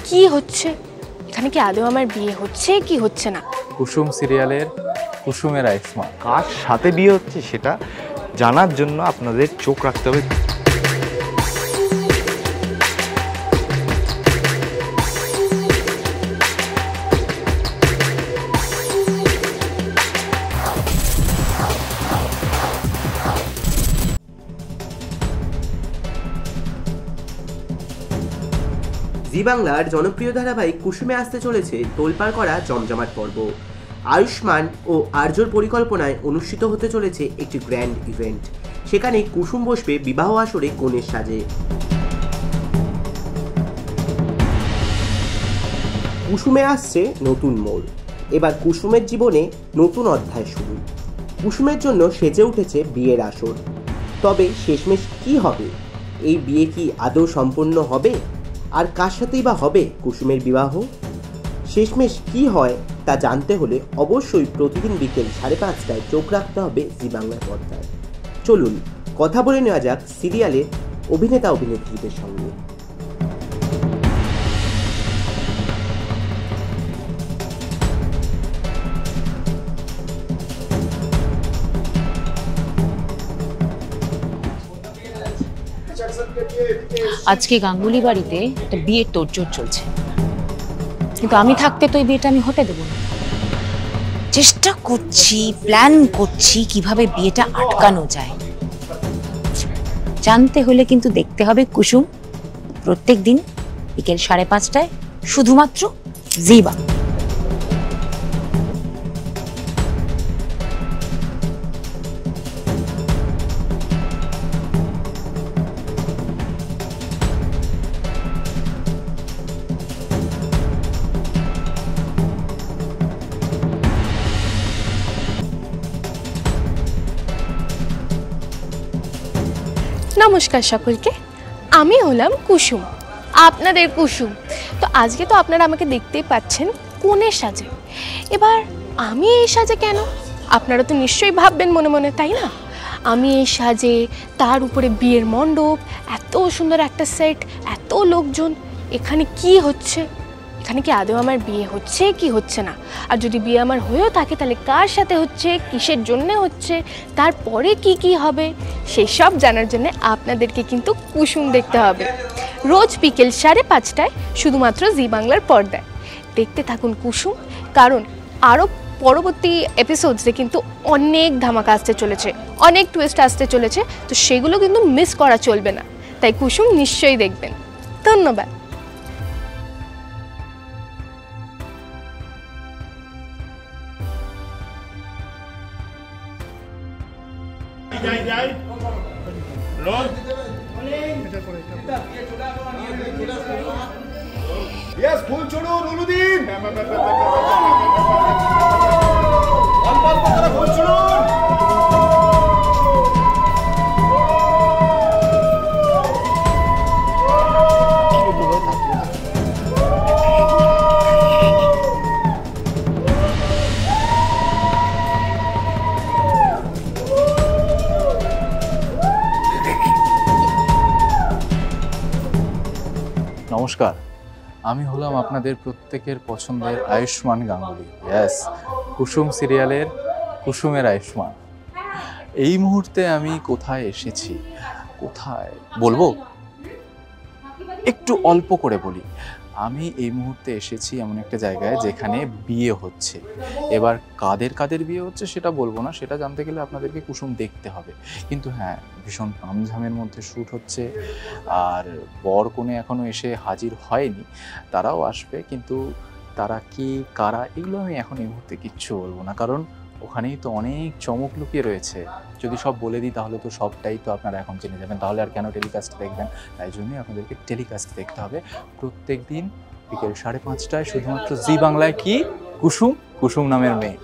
কি হচ্ছে? এখানে কি আদৌ আমার বিয়ে হচ্ছে কি হচ্ছে না? কুসুম সিরিয়ালের কুসুমের আয়ুষ্মান কার সাথে বিয়ে হচ্ছে সেটা জানার জন্য আপনাদের চোখ রাখতে হবে। জি বাংলার জনপ্রিয় ধারাবাহিক কুসুমে আসতে চলেছে তোলপাড় করা জমজমাট পর্ব। আয়ুষ্মান ও আর্যর পরিকল্পনায় অনুষ্ঠিত হতে চলেছে একটি গ্র্যান্ড ইভেন্ট। সেখানে কুসুম বসবে বিবাহ আসরে কনের সাজে। কুসুমে আসছে নতুন মোড়। এবার কুসুমের জীবনে নতুন অধ্যায় শুরু। কুসুমের জন্য সেজে উঠেছে বিয়ের আসর। তবে শেষমেশ কি হবে? এই বিয়ে কি আদৌ সম্পন্ন হবে? আর কার সাথেই বা হবে কুসুমের বিবাহ? শেষমেশ কি হয় তা জানতে হলে অবশ্যই প্রতিদিন বিকেল 5:30টায় চোখ রাখতে হবে জি বাংলার পর্দায়। চলুন কথা বলে নেওয়া যাক সিরিয়ালের অভিনেতা অভিনেত্রীদের সঙ্গে। আজকে গাঙ্গুলি বাড়িতে একটা বিয়ের তোড়জোড় চলছে, কিন্তু আমি থাকতে তো এই বিয়েটা আমি হতে দেবো না। চেষ্টা করছি, প্ল্যান করছি কিভাবে বিয়েটা আটকানো যায়। জানতে হলে কিন্তু দেখতে হবে কুসুম প্রত্যেক দিন বিকেল 5:30টায় শুধুমাত্র জি বাংলা। নমস্কার সকলকে, আমি হলাম কুসুম, আপনাদের কুসুম। তো আজকে তো আপনারা আমাকে দেখতেই পাচ্ছেন কনের সাজে। এবার আমি এই সাজে কেন? আপনারা তো নিশ্চয়ই ভাববেন মনে মনে, তাই না? আমি এই সাজে, তার উপরে বিয়ের মণ্ডপ, এত সুন্দর একটা সেট, এত লোকজন, এখানে কি হচ্ছে? এখানে কি আদৌ আমার বিয়ে হচ্ছে কি হচ্ছে না? আর যদি বিয়ে আমার হয়েও থাকে তাহলে কার সাথে হচ্ছে, কিসের জন্যে হচ্ছে, তারপরে কি কি হবে, সেই সব জানার জন্য আপনাদেরকে কিন্তু কুসুম দেখতে হবে রোজ বিকেল 5:30টায় শুধুমাত্র জি বাংলার পর্দায়। দেখতে থাকুন কুসুম, কারণ আরও পরবর্তী এপিসোডসে কিন্তু অনেক ধামাকা আসতে চলেছে, অনেক টুইস্ট আসতে চলেছে। তো সেগুলো কিন্তু মিস করা চলবে না, তাই কুসুম নিশ্চয়ই দেখবেন। ধন্যবাদ। ফুল চড়ুন উলুদিন ফুল চড়ুন। নমস্কার, আমি হলাম আপনাদের প্রত্যেকের পছন্দের আয়ুষ্মান গাঙ্গুলি। ইয়েস, কুসুম সিরিয়ালের কুসুমের আয়ুষ্মান। এই মুহূর্তে আমি কোথায় এসেছি, কোথায় বলবো, একটু অল্প করে বলি। আমি এই মুহূর্তে এসেছি এমন একটা জায়গায় যেখানে বিয়ে হচ্ছে। এবার কাদের কাদের বিয়ে হচ্ছে সেটা বলবো না, সেটা জানতে গেলে আপনাদেরকে কুসুম দেখতে হবে। কিন্তু হ্যাঁ, ভীষণ তামঝামের মধ্যে শ্যুট হচ্ছে, আর বর কনে এখনও এসে হাজির হয়নি, তারাও আসবে। কিন্তু তারা কি, কারা, এগুলো আমি এখন এই মুহূর্তে কিচ্ছু বলবো না, কারণ ওখানেই তো অনেক চমক লুকিয়ে রয়েছে। যদি সব বলে দিই তাহলে তো সবটাই তো আপনারা এখন জেনে যাবেন, তাহলে আর কেন টেলিকাস্ট দেখবেন? তাই জন্যই আপনাদেরকে টেলিকাস্ট দেখতে হবে প্রত্যেক দিন বিকেল 5:30টায় শুধুমাত্র জি বাংলায়। কি কুসুম, কুসুম নামের মেয়ে।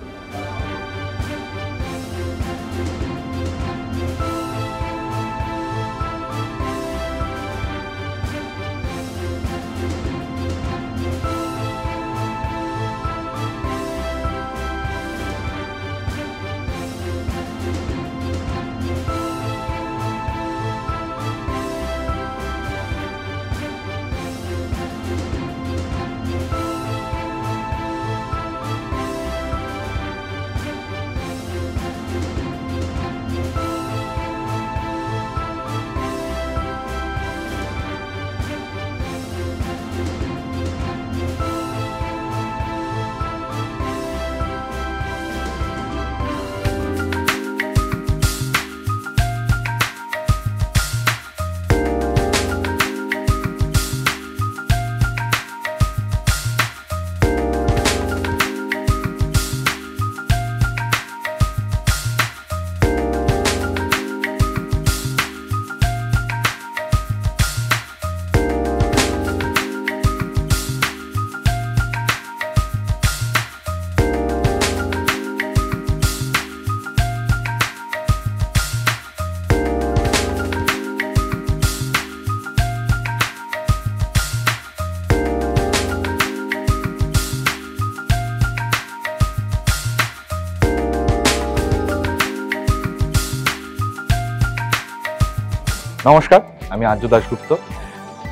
নমস্কার, আমি আর্য দাশগুপ্ত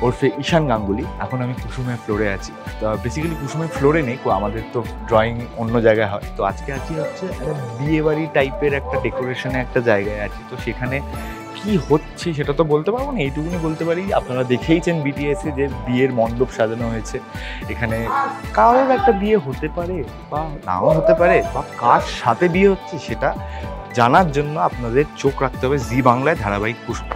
ওরফে ঈশান গাঙ্গুলি। এখন আমি কুসুমের ফ্লোরে আছি। তো বেসিক্যালি কুসুমের ফ্লোরে নেই, আমাদের তো ড্রয়িং অন্য জায়গায় হয়। তো আজকে আছি হচ্ছে একটা বিয়ে বাড়ি টাইপের একটা ডেকোরেশনে একটা জায়গায় আছি। তো সেখানে কি হচ্ছে সেটা তো বলতে পারবো না, এইটুকুনি বলতে পারি আপনারা দেখেইছেন বিটিএসে যে বিয়ের মণ্ডপ সাজানো হয়েছে। এখানে কারোর একটা বিয়ে হতে পারে বা নাও হতে পারে, বা কার সাথে বিয়ে হচ্ছে সেটা জানার জন্য আপনাদের চোখ রাখতে হবে জি বাংলায় ধারাবাহিক কুসুম।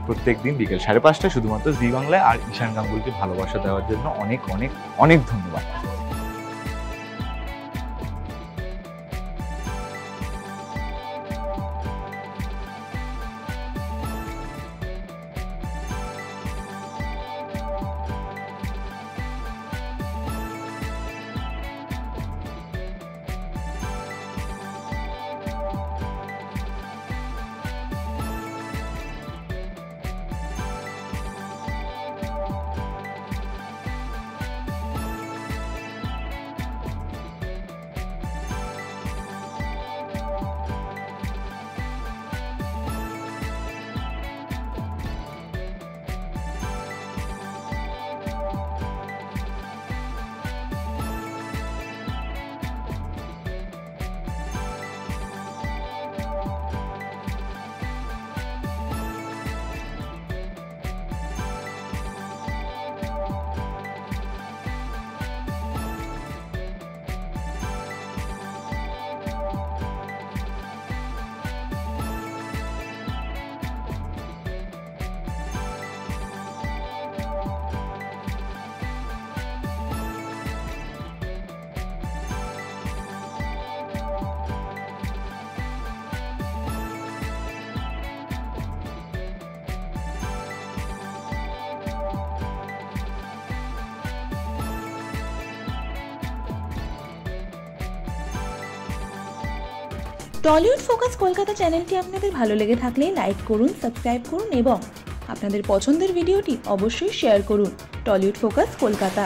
প্রত্যেক দিন বিকেল 5:30 শুধুমাত্র জি বাংলায়। আর ঈশান গাঙ্গুলিকে ভালোবাসা দেওয়ার জন্য অনেক অনেক অনেক ধন্যবাদ। টলিউড ফোকাস কলকাতা চ্যানেলটি আপনাদের ভালো লেগে থাকলে লাইক করুন, সাবস্ক্রাইব করুন এবং আপনাদের পছন্দের ভিডিওটি অবশ্যই শেয়ার করুন। Tollywood focus Kolkata.